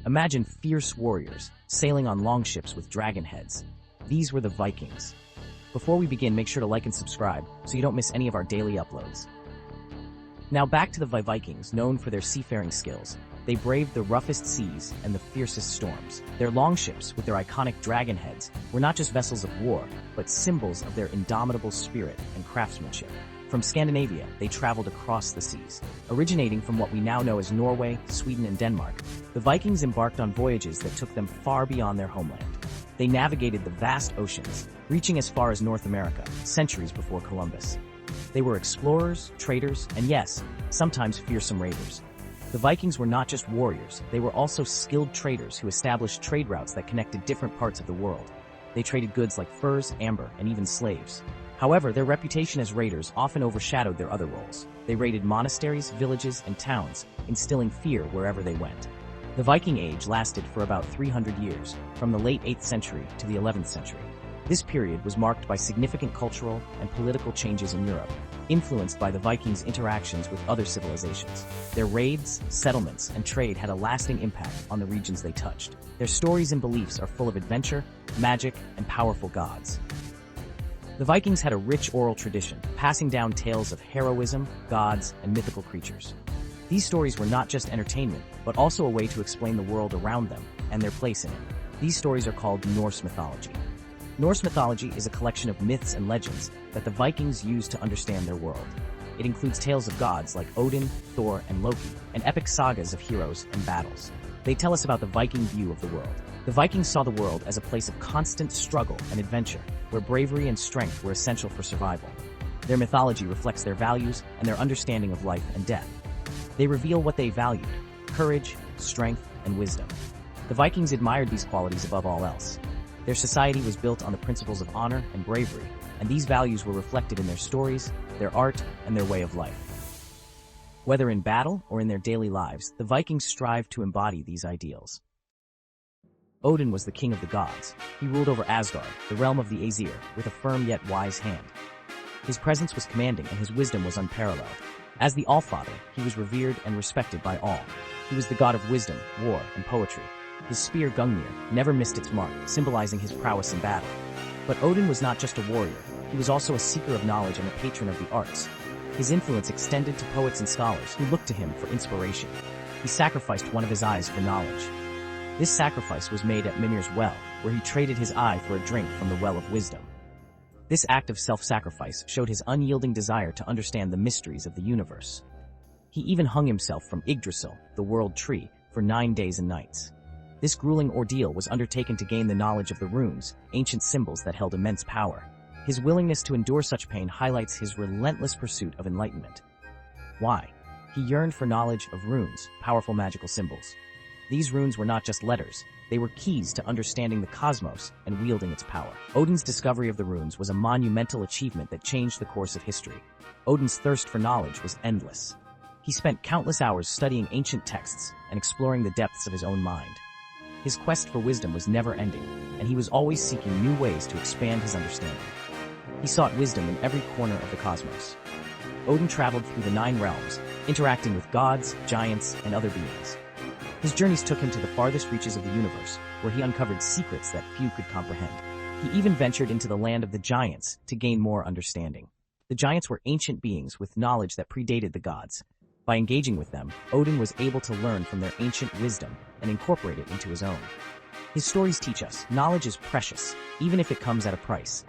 Imagine fierce warriors sailing on longships with dragon heads. These were the Vikings. Before we begin, make sure to like and subscribe so you don't miss any of our daily uploads. Now back to the Vikings, known for their seafaring skills. They braved the roughest seas and the fiercest storms. Their longships, with their iconic dragon heads, were not just vessels of war, but symbols of their indomitable spirit and craftsmanship. From Scandinavia, they traveled across the seas. Originating from what we now know as Norway, Sweden, and Denmark, the Vikings embarked on voyages that took them far beyond their homeland. They navigated the vast oceans, reaching as far as North America, centuries before Columbus. They were explorers, traders, and yes, sometimes fearsome raiders. The Vikings were not just warriors, they were also skilled traders who established trade routes that connected different parts of the world. They traded goods like furs, amber, and even slaves. However, their reputation as raiders often overshadowed their other roles. They raided monasteries, villages, and towns, instilling fear wherever they went. The Viking Age lasted for about 300 years, from the late 8th century to the 11th century. This period was marked by significant cultural and political changes in Europe, influenced by the Vikings' interactions with other civilizations. Their raids, settlements, and trade had a lasting impact on the regions they touched. Their stories and beliefs are full of adventure, magic, and powerful gods. The Vikings had a rich oral tradition, passing down tales of heroism, gods, and mythical creatures. These stories were not just entertainment, but also a way to explain the world around them and their place in it. These stories are called Norse mythology. Norse mythology is a collection of myths and legends that the Vikings used to understand their world. It includes tales of gods like Odin, Thor, and Loki, and epic sagas of heroes and battles. They tell us about the Viking view of the world. The Vikings saw the world as a place of constant struggle and adventure, where bravery and strength were essential for survival. Their mythology reflects their values and their understanding of life and death. They reveal what they valued: courage, strength, and wisdom. The Vikings admired these qualities above all else. Their society was built on the principles of honor and bravery, and these values were reflected in their stories, their art, and their way of life. Whether in battle or in their daily lives, the Vikings strived to embody these ideals. Odin was the king of the gods. He ruled over Asgard, the realm of the Aesir, with a firm yet wise hand. His presence was commanding and his wisdom was unparalleled. As the Allfather, he was revered and respected by all. He was the god of wisdom, war, and poetry. His spear Gungnir never missed its mark, symbolizing his prowess in battle. But Odin was not just a warrior. He was also a seeker of knowledge and a patron of the arts. His influence extended to poets and scholars who looked to him for inspiration. He sacrificed one of his eyes for knowledge. This sacrifice was made at Mimir's well, where he traded his eye for a drink from the well of wisdom. This act of self-sacrifice showed his unyielding desire to understand the mysteries of the universe. He even hung himself from Yggdrasil, the world tree, for 9 days and nights. This grueling ordeal was undertaken to gain the knowledge of the runes, ancient symbols that held immense power. His willingness to endure such pain highlights his relentless pursuit of enlightenment. Why? He yearned for knowledge of runes, powerful magical symbols. These runes were not just letters, they were keys to understanding the cosmos and wielding its power. Odin's discovery of the runes was a monumental achievement that changed the course of history. Odin's thirst for knowledge was endless. He spent countless hours studying ancient texts and exploring the depths of his own mind. His quest for wisdom was never-ending, and he was always seeking new ways to expand his understanding. He sought wisdom in every corner of the cosmos. Odin traveled through the 9 realms, interacting with gods, giants, and other beings. His journeys took him to the farthest reaches of the universe, where he uncovered secrets that few could comprehend. He even ventured into the land of the giants to gain more understanding. The giants were ancient beings with knowledge that predated the gods. By engaging with them, Odin was able to learn from their ancient wisdom and incorporate it into his own. His stories teach us knowledge is precious, even if it comes at a price.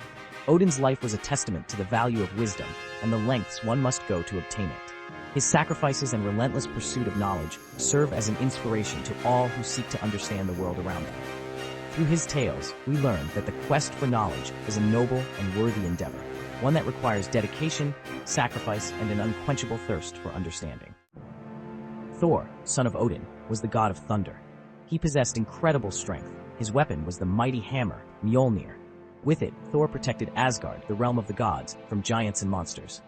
Odin's life was a testament to the value of wisdom and the lengths one must go to obtain it. His sacrifices and relentless pursuit of knowledge serve as an inspiration to all who seek to understand the world around them. Through his tales, we learn that the quest for knowledge is a noble and worthy endeavor, one that requires dedication, sacrifice, and an unquenchable thirst for understanding. Thor, son of Odin, was the god of thunder. He possessed incredible strength. His weapon was the mighty hammer, Mjolnir. With it, Thor protected Asgard, the realm of the gods, from giants and monsters.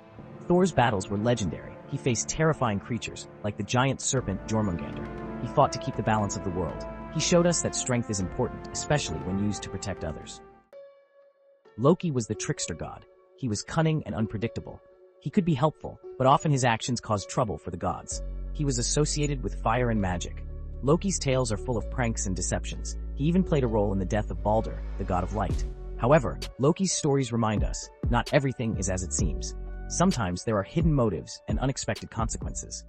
Thor's battles were legendary. He faced terrifying creatures, like the giant serpent Jormungandr. He fought to keep the balance of the world. He showed us that strength is important, especially when used to protect others. Loki was the trickster god. He was cunning and unpredictable. He could be helpful, but often his actions caused trouble for the gods. He was associated with fire and magic. Loki's tales are full of pranks and deceptions. He even played a role in the death of Balder, the god of light. However, Loki's stories remind us, not everything is as it seems. Sometimes there are hidden motives and unexpected consequences.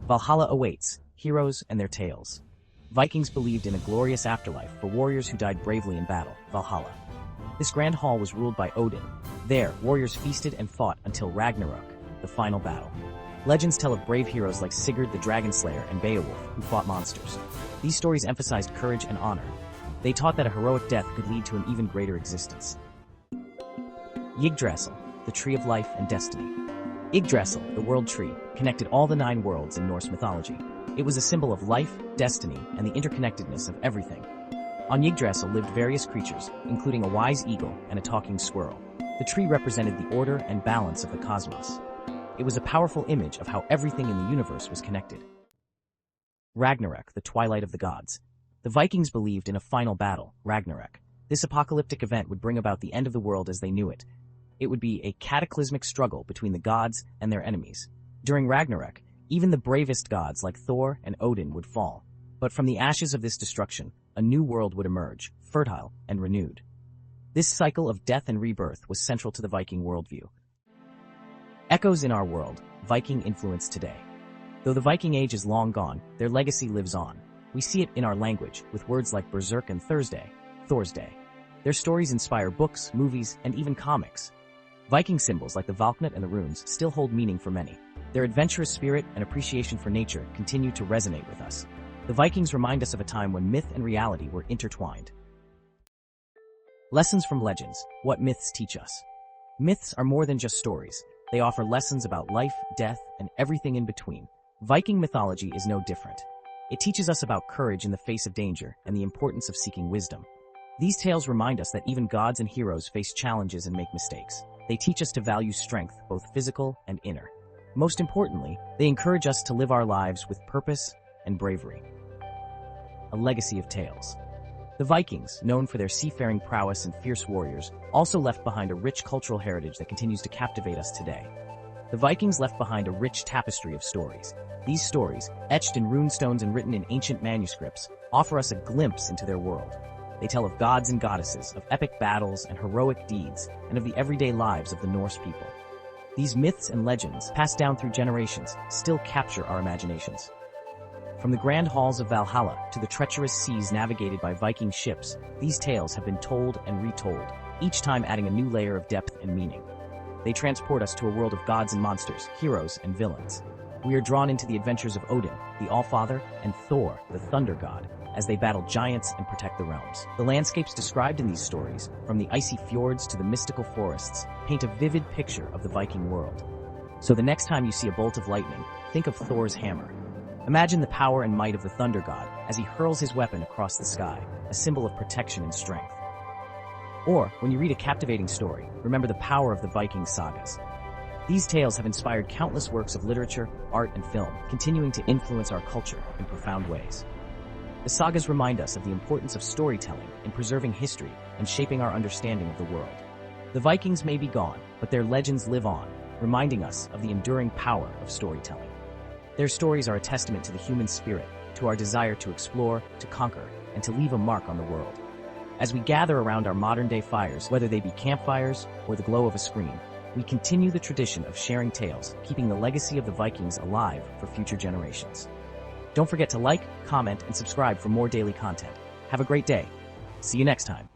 Valhalla awaits, heroes and their tales. Vikings believed in a glorious afterlife for warriors who died bravely in battle, Valhalla. This grand hall was ruled by Odin. There, warriors feasted and fought until Ragnarök, the final battle. Legends tell of brave heroes like Sigurd the Dragon Slayer and Beowulf who fought monsters. These stories emphasized courage and honor. They taught that a heroic death could lead to an even greater existence. Yggdrasil, the tree of life and destiny. Yggdrasil, the world tree, connected all the 9 worlds in Norse mythology. It was a symbol of life, destiny, and the interconnectedness of everything. On Yggdrasil lived various creatures, including a wise eagle and a talking squirrel. The tree represented the order and balance of the cosmos. It was a powerful image of how everything in the universe was connected. Ragnarök, the twilight of the gods. The Vikings believed in a final battle, Ragnarök. This apocalyptic event would bring about the end of the world as they knew it. It would be a cataclysmic struggle between the gods and their enemies. During Ragnarök, even the bravest gods like Thor and Odin would fall. But from the ashes of this destruction, a new world would emerge, fertile and renewed. This cycle of death and rebirth was central to the Viking worldview. Echoes in our world, Viking influence today. Though the Viking Age is long gone, their legacy lives on. We see it in our language, with words like Berserk and Thursday, Thor's Day. Their stories inspire books, movies, and even comics. Viking symbols like the Valknut and the runes still hold meaning for many. Their adventurous spirit and appreciation for nature continue to resonate with us. The Vikings remind us of a time when myth and reality were intertwined. Lessons from legends, what myths teach us. Myths are more than just stories. They offer lessons about life, death, and everything in between. Viking mythology is no different. It teaches us about courage in the face of danger and the importance of seeking wisdom. These tales remind us that even gods and heroes face challenges and make mistakes. They teach us to value strength, both physical and inner. Most importantly, they encourage us to live our lives with purpose and bravery. A legacy of tales. The Vikings, known for their seafaring prowess and fierce warriors, also left behind a rich cultural heritage that continues to captivate us today. The Vikings left behind a rich tapestry of stories. These stories, etched in runestones and written in ancient manuscripts, offer us a glimpse into their world. They tell of gods and goddesses, of epic battles and heroic deeds, and of the everyday lives of the Norse people. These myths and legends, passed down through generations, still capture our imaginations. From the grand halls of Valhalla to the treacherous seas navigated by Viking ships, these tales have been told and retold, each time adding a new layer of depth and meaning. They transport us to a world of gods and monsters, heroes and villains. We are drawn into the adventures of Odin, the Allfather, and Thor, the thunder god, as they battle giants and protect the realms. The landscapes described in these stories, from the icy fjords to the mystical forests, paint a vivid picture of the Viking world. So the next time you see a bolt of lightning, think of Thor's hammer. Imagine the power and might of the thunder god as he hurls his weapon across the sky, a symbol of protection and strength. Or, when you read a captivating story, remember the power of the Viking sagas. These tales have inspired countless works of literature, art, and film, continuing to influence our culture in profound ways. The sagas remind us of the importance of storytelling in preserving history and shaping our understanding of the world. The Vikings may be gone, but their legends live on, reminding us of the enduring power of storytelling. Their stories are a testament to the human spirit, to our desire to explore, to conquer, and to leave a mark on the world. As we gather around our modern-day fires, whether they be campfires or the glow of a screen, we continue the tradition of sharing tales, keeping the legacy of the Vikings alive for future generations. Don't forget to like, comment, and subscribe for more daily content. Have a great day. See you next time.